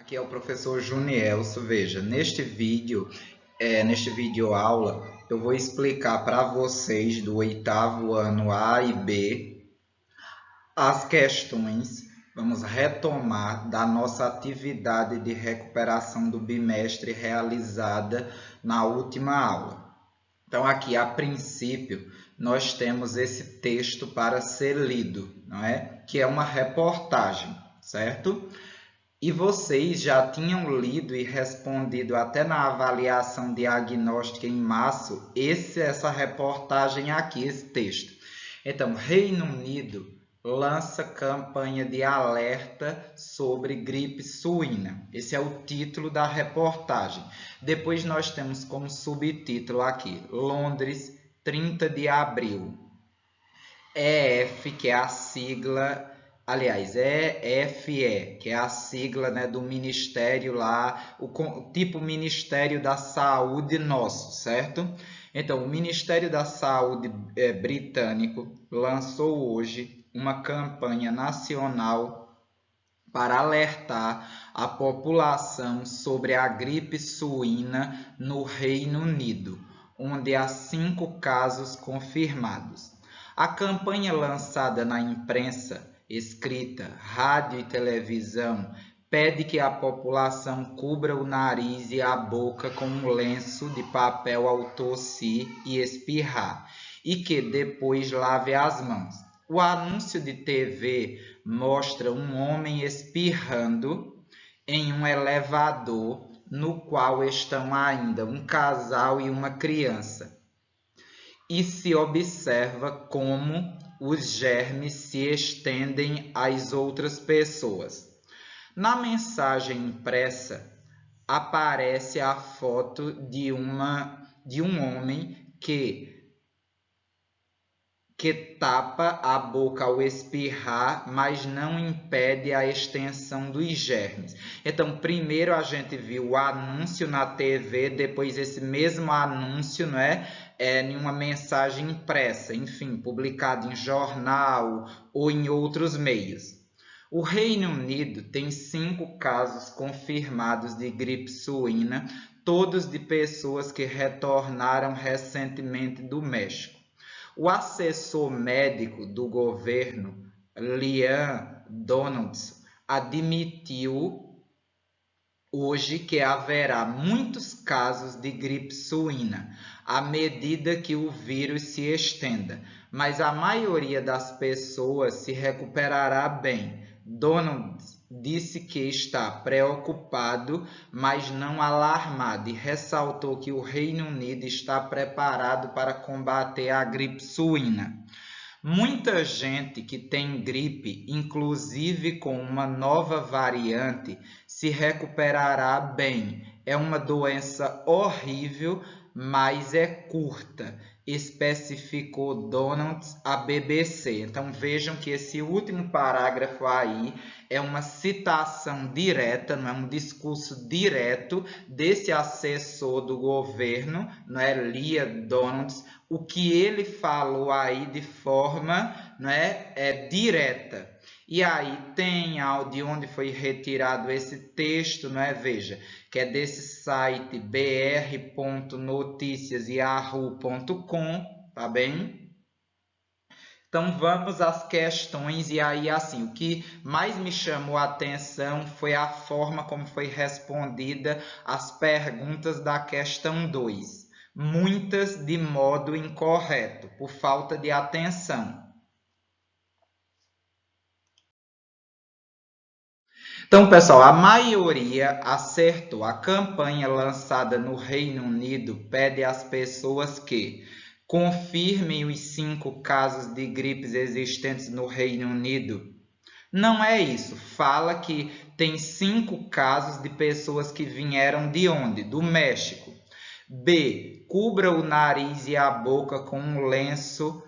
Aqui é o professor Junielso. Veja, neste vídeo aula, eu vou explicar para vocês do oitavo ano A e B as questões. Vamos retomar da nossa atividade de recuperação do bimestre realizada na última aula. Então, aqui, a princípio, nós temos esse texto para ser lido, não é? Que é uma reportagem, certo? E vocês já tinham lido e respondido até na avaliação diagnóstica em março essa reportagem aqui, esse texto. Então, Reino Unido lança campanha de alerta sobre gripe suína. Esse é o título da reportagem. Depois nós temos como subtítulo aqui, Londres, 30 de abril. EF, que é a sigla, aliás, EFE, que é a sigla, né, do ministério lá, o tipo Ministério da Saúde nosso, certo? Então, o Ministério da Saúde britânico lançou hoje uma campanha nacional para alertar a população sobre a gripe suína no Reino Unido, onde há 5 casos confirmados. A campanha lançada na imprensa, escrita, rádio e televisão pede que a população cubra o nariz e a boca com um lenço de papel ao tossir e espirrar e que depois lave as mãos. O anúncio de TV mostra um homem espirrando em um elevador no qual estão ainda um casal e uma criança. E se observa como os germes se estendem às outras pessoas. Na mensagem impressa, aparece a foto de um homem que tapa a boca ao espirrar, mas não impede a extensão dos germes. Então, primeiro a gente viu o anúncio na TV, depois esse mesmo anúncio, em uma mensagem impressa, enfim, publicado em jornal ou em outros meios. O Reino Unido tem 5 casos confirmados de gripe suína, todos de pessoas que retornaram recentemente do México. O assessor médico do governo, Liam Donaldson, admitiu hoje que haverá muitos casos de gripe suína à medida que o vírus se estenda, mas a maioria das pessoas se recuperará bem. Donaldson disse que está preocupado, mas não alarmado, e ressaltou que o Reino Unido está preparado para combater a gripe suína. Muita gente que tem gripe, inclusive com uma nova variante, se recuperará bem. É uma doença horrível, mas é curta, especificou Donalds à BBC. Então vejam que esse último parágrafo aí é uma citação direta, não é um discurso direto desse assessor do governo, Liam Donalds, o que ele falou aí de forma direta. E aí tem de onde foi retirado esse texto, veja, que é desse site br.noticiasyahoo.com, tá bem? Então vamos às questões, e aí assim, o que mais me chamou a atenção foi a forma como foi respondida as perguntas da questão 2. Muitas de modo incorreto, por falta de atenção. Então, pessoal, a maioria acertou. A campanha lançada no Reino Unido pede às pessoas que confirmem os 5 casos de gripes existentes no Reino Unido. Não é isso. Fala que tem 5 casos de pessoas que vieram de onde? Do México. B. Cubra o nariz e a boca com um lenço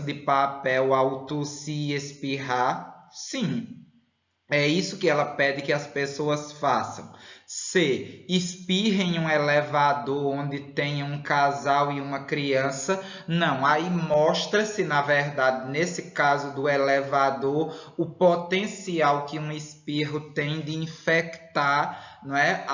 de papel ao tossir e espirrar. Sim. É isso que ela pede que as pessoas façam. C. Espirre em um elevador onde tem um casal e uma criança. Não, aí mostra-se, na verdade, nesse caso do elevador, o potencial que um espirro tem de infectar, não é?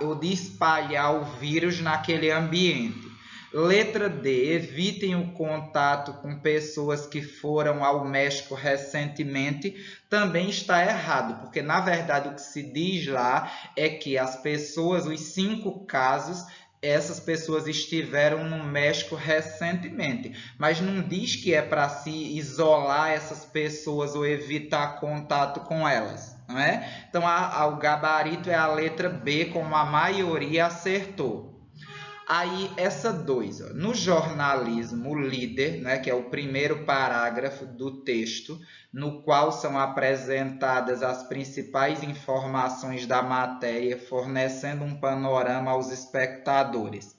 Ou de espalhar o vírus naquele ambiente. Letra D. Evitem o contato com pessoas que foram ao México recentemente. Também está errado, porque na verdade o que se diz lá é que as pessoas, os 5 casos, essas pessoas estiveram no México recentemente, mas não diz que é para se isolar essas pessoas ou evitar contato com elas, não é? Então o gabarito é a letra B, como a maioria acertou. Aí, essa 2, no jornalismo, o líder, né, que é o primeiro parágrafo do texto, no qual são apresentadas as principais informações da matéria, fornecendo um panorama aos espectadores.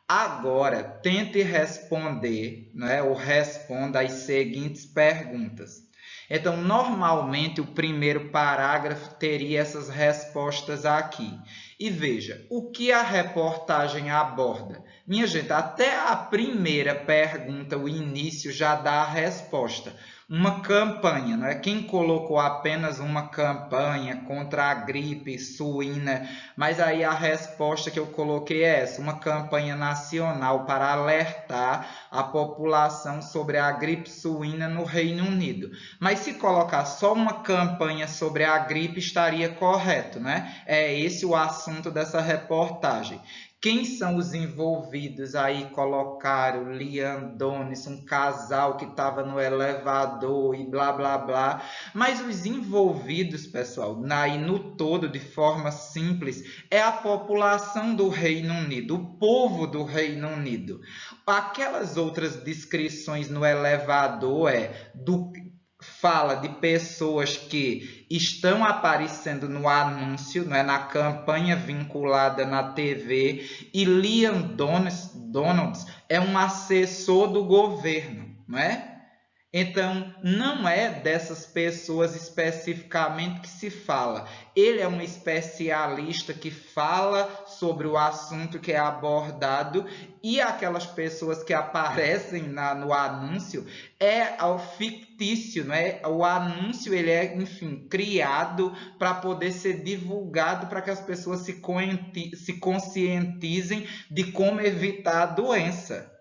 Agora, tente responder, né, ou responda as seguintes perguntas. Então, normalmente, o primeiro parágrafo teria essas respostas aqui. E veja, o que a reportagem aborda? Minha gente, até a primeira pergunta, o início, já dá a resposta. Uma campanha, não é? Quem colocou apenas uma campanha contra a gripe suína, mas aí a resposta que eu coloquei é essa, uma campanha nacional para alertar a população sobre a gripe suína no Reino Unido. Mas se colocar só uma campanha sobre a gripe, estaria correto, né? É esse o assunto dessa reportagem. Quem são os envolvidos? Aí colocaram Liam Donis, um casal que estava no elevador e blá blá blá. Mas os envolvidos, pessoal, aí no todo, de forma simples, é a população do Reino Unido, o povo do Reino Unido. Aquelas outras descrições no elevador fala de pessoas que estão aparecendo no anúncio, né, na campanha vinculada na TV, e Liam Donalds é um assessor do governo, não é? Então, não é dessas pessoas especificamente que se fala. Ele é um especialista que fala sobre o assunto que é abordado, e aquelas pessoas que aparecem no anúncio é o fictício, né? O anúncio ele é, enfim, criado para poder ser divulgado para que as pessoas se conscientizem de como evitar a doença.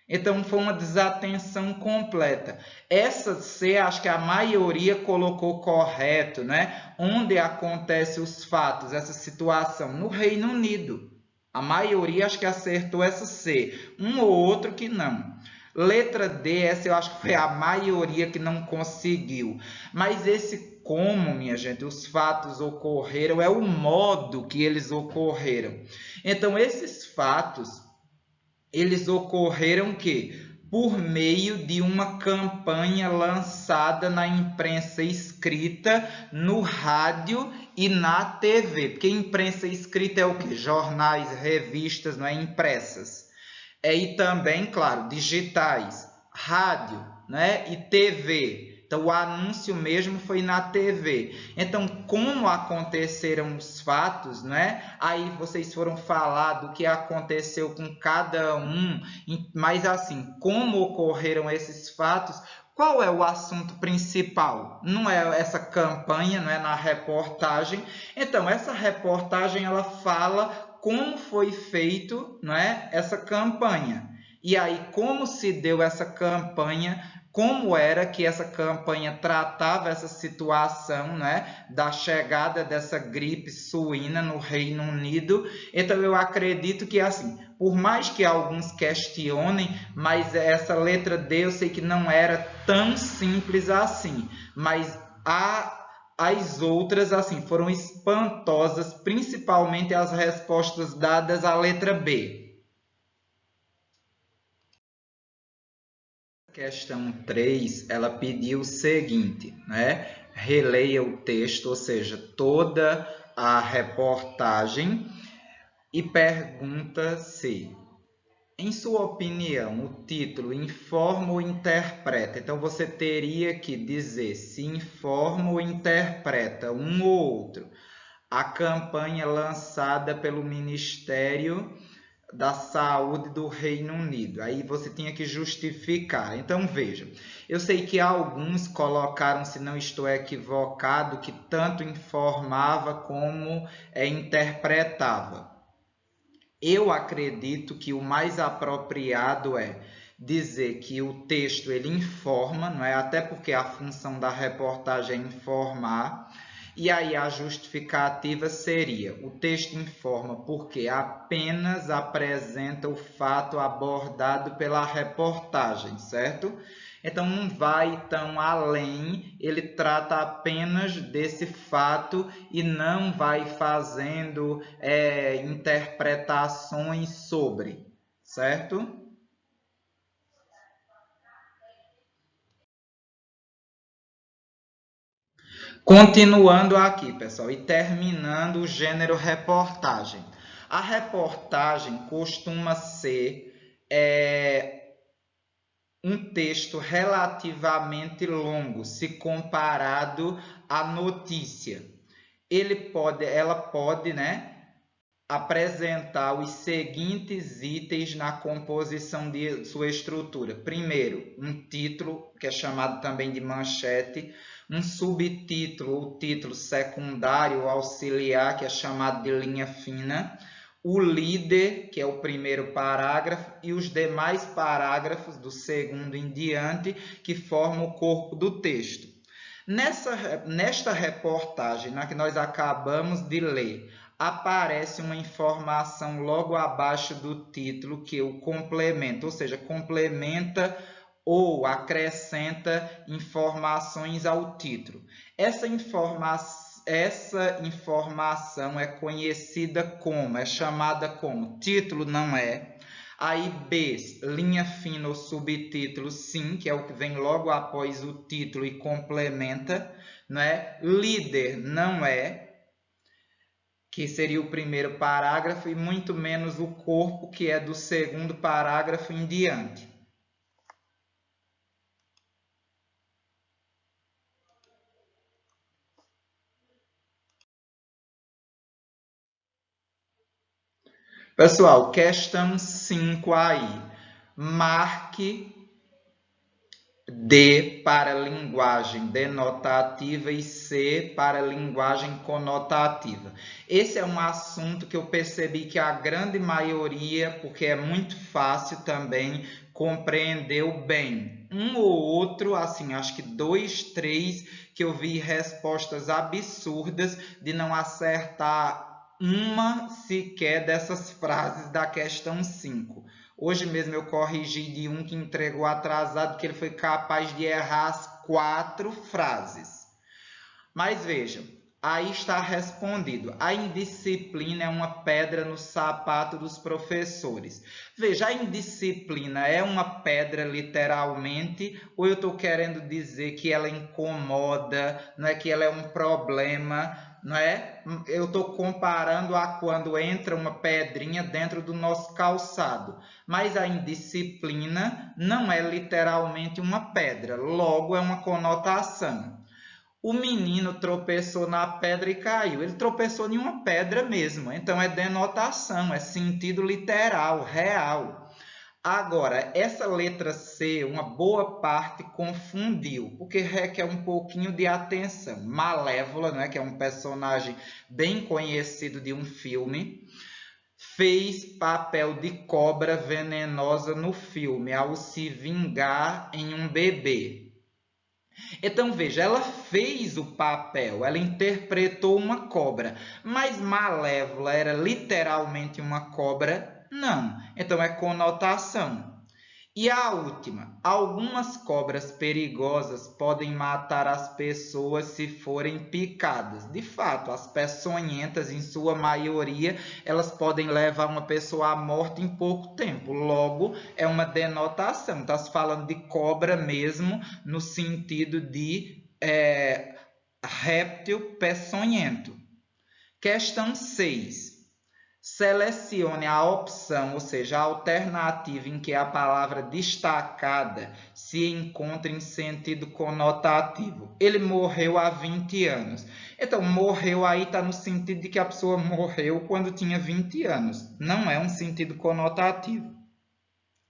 Então, foi uma desatenção completa. Essa C, acho que a maioria colocou correto, né? Onde acontecem os fatos, essa situação? No Reino Unido. A maioria acho que acertou essa C. Um ou outro que não. Letra D, essa eu acho que foi a maioria que não conseguiu. Mas esse como, minha gente, os fatos ocorreram, é o modo que eles ocorreram. Então, esses fatos eles ocorreram que por meio de uma campanha lançada na imprensa escrita, no rádio e na TV. Porque imprensa escrita é o quê? Jornais, revistas, não é? Impressas. E também, claro, digitais, rádio, né? E TV. Então, o anúncio mesmo foi na TV. Então, como aconteceram os fatos, né? Aí vocês foram falar do que aconteceu com cada um, mas assim, como ocorreram esses fatos, qual é o assunto principal? Não é essa campanha, não é na reportagem. Então, essa reportagem ela fala como foi feito, não é, essa campanha. E aí, como se deu essa campanha, como era que essa campanha tratava essa situação, né, da chegada dessa gripe suína no Reino Unido. Então, eu acredito que, assim, por mais que alguns questionem, mas essa letra D eu sei que não era tão simples assim. Mas as outras, assim, foram espantosas, principalmente as respostas dadas à letra B. Questão 3, ela pediu o seguinte, né? Releia o texto, ou seja, toda a reportagem, e pergunta se Em sua opinião, o título informa ou interpreta? Então, você teria que dizer se informa ou interpreta um ou outro. A campanha lançada pelo Ministério da Saúde do Reino Unido. Aí você tinha que justificar. Então, veja, eu sei que alguns colocaram, se não estou equivocado, que tanto informava como interpretava. Eu acredito que o mais apropriado é dizer que o texto ele informa, não é? Até porque a função da reportagem é informar. E aí a justificativa seria: o texto informa porque apenas apresenta o fato abordado pela reportagem, certo? Então não vai tão além, ele trata apenas desse fato e não vai fazendo interpretações sobre, certo? Continuando aqui, pessoal, e terminando o gênero reportagem. A reportagem costuma ser um texto relativamente longo, se comparado à notícia. Ela pode, né, apresentar os seguintes itens na composição de sua estrutura. Primeiro, um título, que é chamado também de manchete, um subtítulo ou título secundário ou auxiliar, que é chamado de linha fina, o líder, que é o primeiro parágrafo, e os demais parágrafos do segundo em diante, que formam o corpo do texto. Nesta reportagem, na que nós acabamos de ler, aparece uma informação logo abaixo do título que o complementa, ou seja, complementa ou acrescenta informações ao título. Essa informação é conhecida como, é chamada como título, não é? Aí B, linha fina ou subtítulo, sim, que é o que vem logo após o título e complementa, não é? Líder não é, que seria o primeiro parágrafo, e muito menos o corpo, que é do segundo parágrafo em diante. Pessoal, questão 5 aí. Marque D para linguagem denotativa e C para linguagem conotativa. Esse é um assunto que eu percebi que a grande maioria, porque é muito fácil também, compreendeu bem. Um ou outro, assim, acho que 2, 3, que eu vi respostas absurdas de não acertar uma sequer dessas frases da questão 5. Hoje mesmo eu corrigi de um que entregou atrasado, que ele foi capaz de errar as 4 frases. Mas vejam, aí está respondido. A indisciplina é uma pedra no sapato dos professores. Veja, a indisciplina é uma pedra literalmente, ou eu estou querendo dizer que ela incomoda, não é que ela é um problema, não é? Eu estou comparando a quando entra uma pedrinha dentro do nosso calçado. Mas a indisciplina não é literalmente uma pedra, logo é uma conotação. O menino tropeçou na pedra e caiu. Ele tropeçou em uma pedra mesmo. Então é denotação, é sentido literal, real. Agora, essa letra C, uma boa parte confundiu, porque requer um pouquinho de atenção. Malévola, né, que é um personagem bem conhecido de um filme, fez papel de cobra venenosa no filme, ao se vingar em um bebê. Então, veja, ela fez o papel, ela interpretou uma cobra, mas Malévola era literalmente uma cobra? Não. Então, é conotação. E a última, algumas cobras perigosas podem matar as pessoas se forem picadas. De fato, as peçonhentas, em sua maioria, elas podem levar uma pessoa à morte em pouco tempo. Logo, é uma denotação. Está se falando de cobra mesmo, no sentido de réptil peçonhento. Questão 6. Selecione a opção, ou seja, a alternativa em que a palavra destacada se encontra em sentido conotativo. Ele morreu há 20 anos. Então, morreu aí está no sentido de que a pessoa morreu quando tinha 20 anos. Não é um sentido conotativo.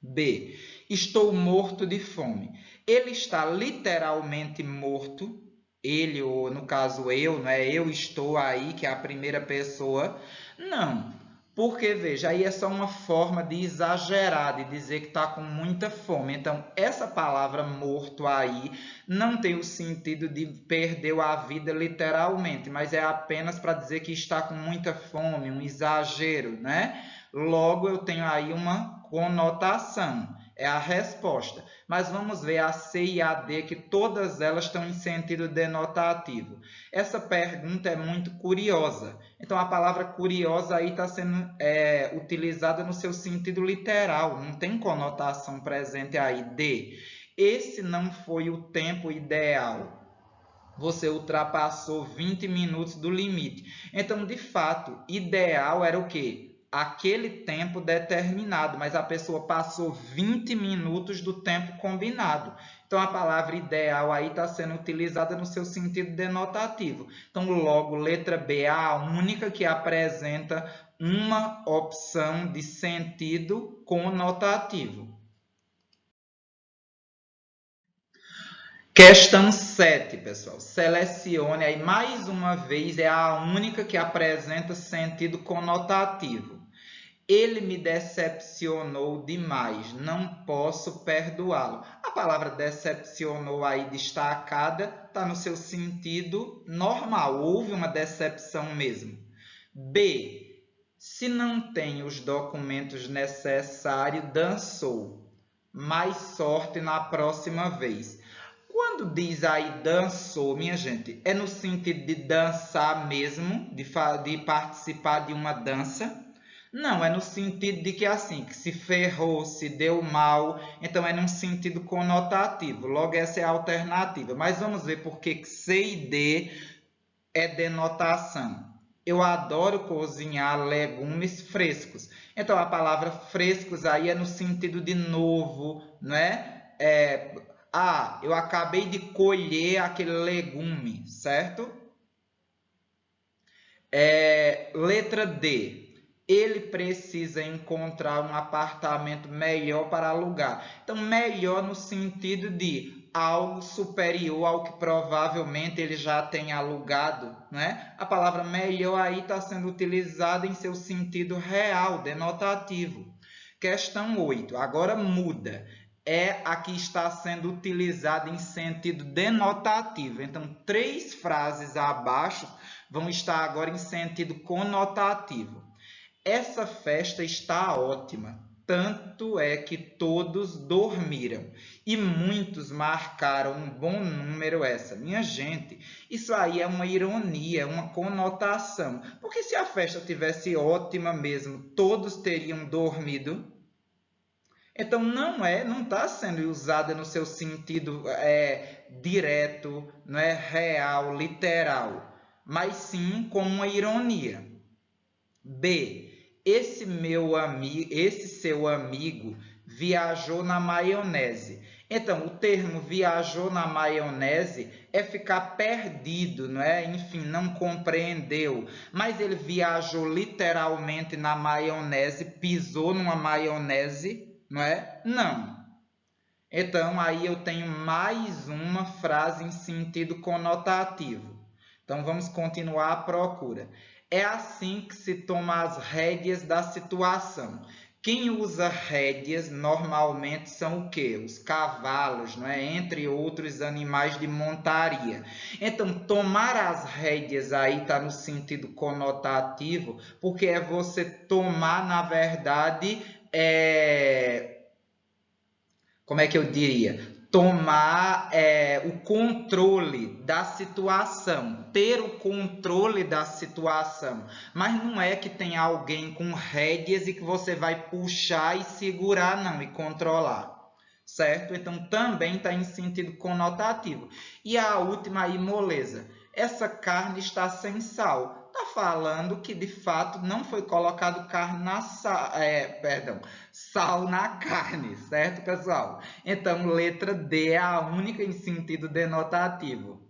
B. Estou morto de fome. Ele está literalmente morto. Ele, ou no caso eu, não é? Eu estou aí, que é a primeira pessoa. Não. Porque, veja, aí é só uma forma de exagerar, de dizer que está com muita fome. Então, essa palavra morto aí não tem o sentido de perdeu a vida literalmente, mas é apenas para dizer que está com muita fome, um exagero, né? Logo, eu tenho aí uma conotação. É a resposta. Mas vamos ver a C e a D, que todas elas estão em sentido denotativo. Essa pergunta é muito curiosa. Então, a palavra curiosa aí está sendo utilizada no seu sentido literal. Não tem conotação presente aí. D. Esse não foi o tempo ideal. Você ultrapassou 20 minutos do limite. Então, de fato, ideal era o quê? Aquele tempo determinado, mas a pessoa passou 20 minutos do tempo combinado. Então, a palavra ideal aí está sendo utilizada no seu sentido denotativo. Então, logo, letra B é a única que apresenta uma opção de sentido conotativo. Questão 7, pessoal. Selecione aí mais uma vez, é a única que apresenta sentido conotativo. Ele me decepcionou demais, não posso perdoá-lo. A palavra decepcionou aí destacada está no seu sentido normal, houve uma decepção mesmo. B. Se não tem os documentos necessários, dançou. Mais sorte na próxima vez. Quando diz aí dançou, minha gente, é no sentido de dançar mesmo, de participar de uma dança? Não, é no sentido de que assim, que se ferrou, se deu mal, então é num sentido conotativo. Logo, essa é a alternativa. Mas vamos ver por que C e D é denotação. Eu adoro cozinhar legumes frescos. Então, a palavra frescos aí é no sentido de novo, não é? Eu acabei de colher aquele legume, certo? Letra D. Ele precisa encontrar um apartamento melhor para alugar. Então, melhor no sentido de algo superior ao que provavelmente ele já tem alugado, né? A palavra melhor aí está sendo utilizada em seu sentido real, denotativo. Questão 8. Agora muda. É a que está sendo utilizada em sentido denotativo. Então, 3 frases abaixo vão estar agora em sentido conotativo. Essa festa está ótima, tanto é que todos dormiram e muitos marcaram um bom número essa. Minha gente, isso aí é uma ironia, uma conotação. Porque se a festa tivesse ótima mesmo, todos teriam dormido. Então, não está sendo usada no seu sentido direto, não é real, literal, mas sim como uma ironia. B. Esse seu amigo viajou na maionese. Então, o termo viajou na maionese é ficar perdido, não é? Enfim, não compreendeu. Mas ele viajou literalmente na maionese, pisou numa maionese, não é? Não. Então, aí eu tenho mais uma frase em sentido conotativo. Então, vamos continuar a procura. É assim que se toma as rédeas da situação. Quem usa rédeas normalmente são o quê? Os cavalos, não é? Entre outros animais de montaria. Então, tomar as rédeas aí está no sentido conotativo, porque é você tomar, na verdade, como é que eu diria? Tomar o controle da situação, ter o controle da situação. Mas não é que tem alguém com rédeas e que você vai puxar e segurar, não, e controlar. Certo? Então, também está em sentido conotativo. E a última aí, moleza. Essa carne está sem sal. está falando que de fato não foi colocado sal na carne, certo, pessoal? Então, letra D é a única em sentido denotativo.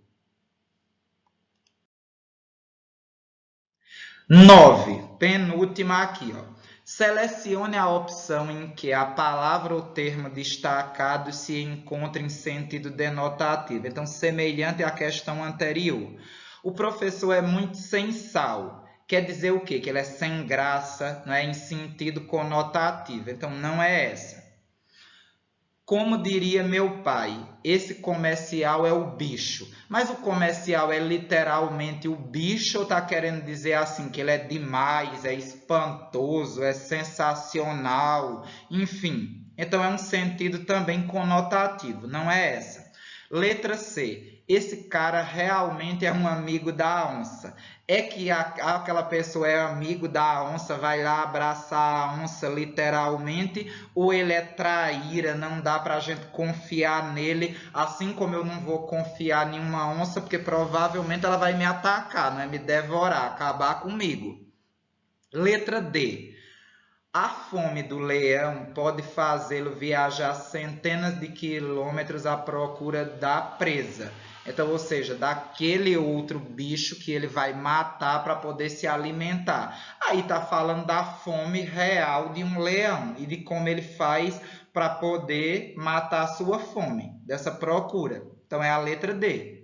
9, penúltima aqui, ó. Selecione a opção em que a palavra ou termo destacado se encontra em sentido denotativo. Então, semelhante à questão anterior. O professor é muito sem sal. Quer dizer o quê? Que ele é sem graça, não é em sentido conotativo. Então, não é essa. Como diria meu pai, esse comercial é o bicho. Mas o comercial é literalmente o bicho ou está querendo dizer assim que ele é demais, é espantoso, é sensacional, enfim. Então é um sentido também conotativo, não é essa. Letra C. Esse cara realmente é um amigo da onça. É que aquela pessoa é amigo da onça, vai lá abraçar a onça literalmente, ou ele é traíra, não dá para a gente confiar nele, assim como eu não vou confiar em uma onça, porque provavelmente ela vai me atacar, não é? Me devorar, acabar comigo. Letra D. A fome do leão pode fazê-lo viajar centenas de quilômetros à procura da presa. Então, ou seja, daquele outro bicho que ele vai matar para poder se alimentar. Aí está falando da fome real de um leão e de como ele faz para poder matar a sua fome, dessa procura. Então, é a letra D.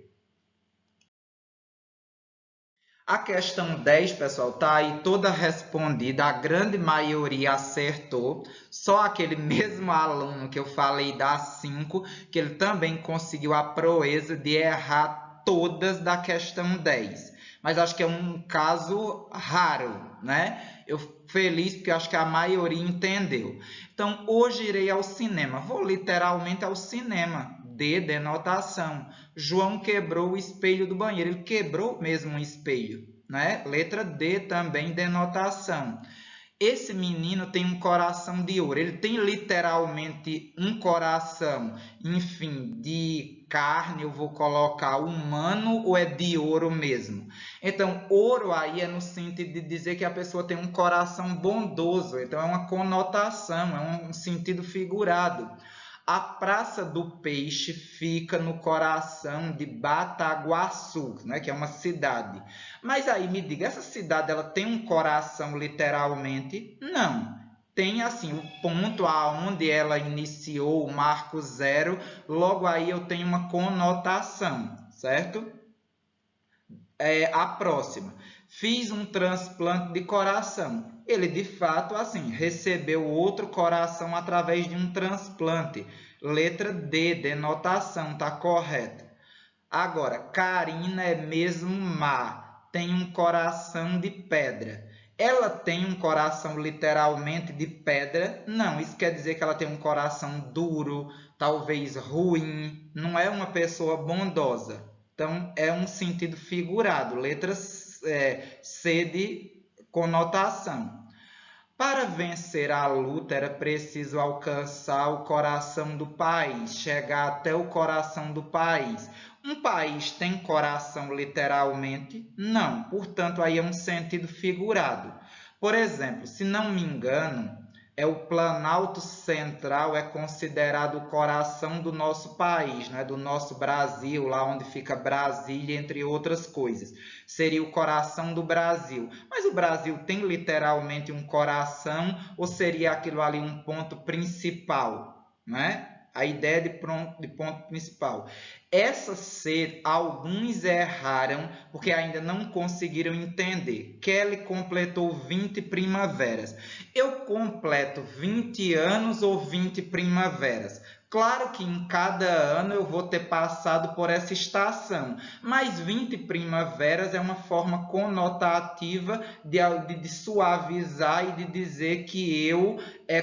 A questão 10, pessoal, está aí toda respondida, a grande maioria acertou, só aquele mesmo aluno que eu falei das 5, que ele também conseguiu a proeza de errar todas da questão 10. Mas acho que é um caso raro, né? Eu feliz porque acho que a maioria entendeu. Então, hoje irei ao cinema. Vou literalmente ao cinema. D, denotação. João quebrou o espelho do banheiro. Ele quebrou mesmo um espelho, né? Letra D também, denotação. Esse menino tem um coração de ouro. Ele tem literalmente um coração, enfim, de carne, eu vou colocar humano, ou é de ouro mesmo? Então, ouro aí é no sentido de dizer que a pessoa tem um coração bondoso. Então, é uma conotação, é um sentido figurado. A Praça do Peixe fica no coração de Bataguaçu, né, que é uma cidade. Mas aí me diga, essa cidade ela tem um coração literalmente? Não. Tem assim, o ponto aonde ela iniciou, o marco zero, logo aí eu tenho uma conotação, certo? A próxima. Fiz um transplante de coração. Ele, de fato, assim, recebeu outro coração através de um transplante. Letra D, denotação, está correto. Agora, Karina é mesmo má. Tem um coração de pedra. Ela tem um coração literalmente de pedra? Não, isso quer dizer que ela tem um coração duro, talvez ruim. Não é uma pessoa bondosa. Então, é um sentido figurado. Letra C de conotação. Para vencer a luta, era preciso alcançar o coração do país, chegar até o coração do país. Um país tem coração literalmente? Não. Portanto, aí é um sentido figurado. Por exemplo, se não me engano, o Planalto Central é considerado o coração do nosso país, né? Do nosso Brasil, lá onde fica Brasília, entre outras coisas. Seria o coração do Brasil. Mas o Brasil tem literalmente um coração ou seria aquilo ali um ponto principal, né? A ideia de ponto principal. Essa C, alguns erraram porque ainda não conseguiram entender. Kelly completou 20 primaveras. Eu completo 20 anos ou 20 primaveras? Claro que em cada ano eu vou ter passado por essa estação, mas 20 primaveras é uma forma conotativa de suavizar e de dizer que eu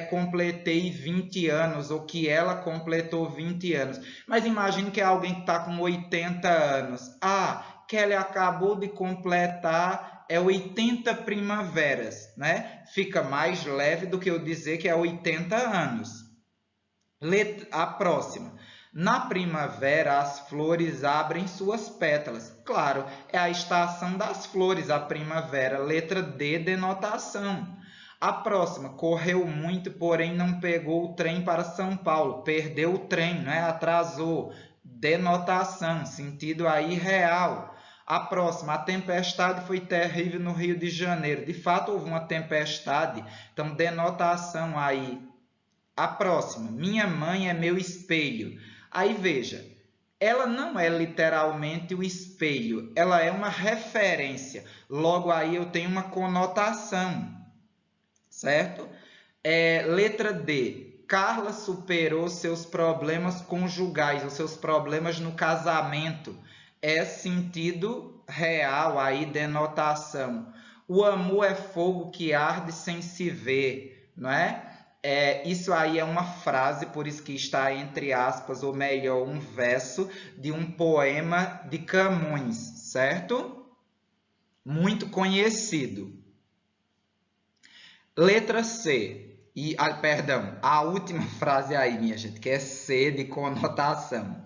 completei 20 anos ou que ela completou 20 anos. Mas imagine que é alguém que está com 80 anos. Ah, Kelly acabou de completar 80 primaveras, né? Fica mais leve do que eu dizer que é 80 anos. A próxima. Na primavera, as flores abrem suas pétalas. Claro, é a estação das flores, a primavera. Letra D, denotação. A próxima, correu muito, porém não pegou o trem para São Paulo. Perdeu o trem, né? Atrasou. Denotação, sentido aí real. A próxima, a tempestade foi terrível no Rio de Janeiro. De fato, houve uma tempestade, então denotação aí. A próxima, minha mãe é meu espelho. Aí veja, ela não é literalmente o espelho, ela é uma referência. Logo aí eu tenho uma conotação, certo? Letra D. Carla superou seus problemas conjugais, os seus problemas no casamento. É sentido real, aí denotação. O amor é fogo que arde sem se ver, não é? Isso aí é uma frase, por isso que está entre aspas, ou melhor, um verso de um poema de Camões, certo? Muito conhecido. Letra C. Perdão, a última frase aí, minha gente, que é C de conotação.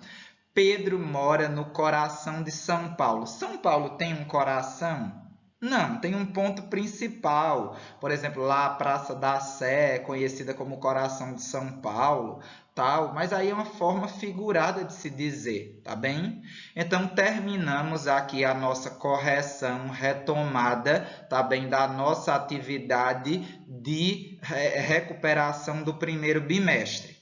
Pedro mora no coração de São Paulo. São Paulo tem um coração? Não, tem um ponto principal. Por exemplo, lá a Praça da Sé, conhecida como Coração de São Paulo, tal, mas aí é uma forma figurada de se dizer, tá bem? Então, terminamos aqui a nossa correção, retomada, tá bem, da nossa atividade de recuperação do primeiro bimestre.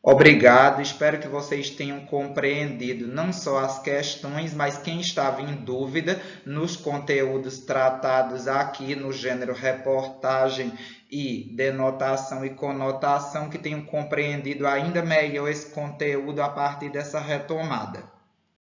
Obrigado, espero que vocês tenham compreendido não só as questões, mas quem estava em dúvida nos conteúdos tratados aqui no gênero reportagem e denotação e conotação, que tenham compreendido ainda melhor esse conteúdo a partir dessa retomada.